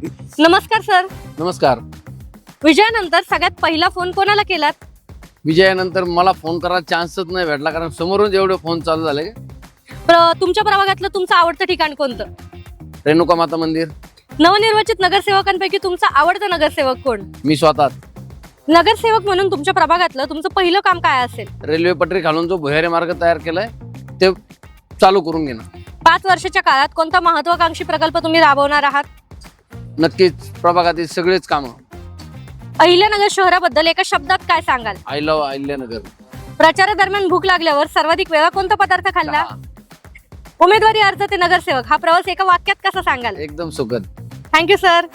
नमस्कार सर. नमस्कार. विजयानंतर सगळ्यात पहिला फोन कोणाला केलात? विजयानंतर मला फोन करायला चान्सच नाही भेटला, कारण समोरून जेवढे फोन चालू झाले. तुमच्या प्रभागातलं तुमचं आवडतं ठिकाण कोणतं? रेणुका माता मंदिर. नवनिर्वाचित नगरसेवकांपैकी तुमचा आवडता नगरसेवक कोण? मी स्वतः. नगरसेवक म्हणून तुमच्या प्रभागातलं तुमचं पहिलं काम काय असेल? रेल्वे पटरी खालून जो भुयारी मार्ग तयार केलाय ते चालू करून घेणं. 5 वर्षाच्या काळात कोणता महत्वाकांक्षी प्रकल्प तुम्ही राबवणार आहात? नक्कीच प्रभागातील सगळेच कामं. अहिल्यानगर शहराबद्दल एका शब्दात काय सांगाल? I love Ahilyanagar. प्रचारादरम्यान भूक लागल्यावर सर्वाधिक वेळा कोणता पदार्थ खाल्ला? चहा. उमेदवारी अर्ज ते नगरसेवक हा प्रवास एका वाक्यात कसा सांगाल? एकदम सुखद. Thank you sir.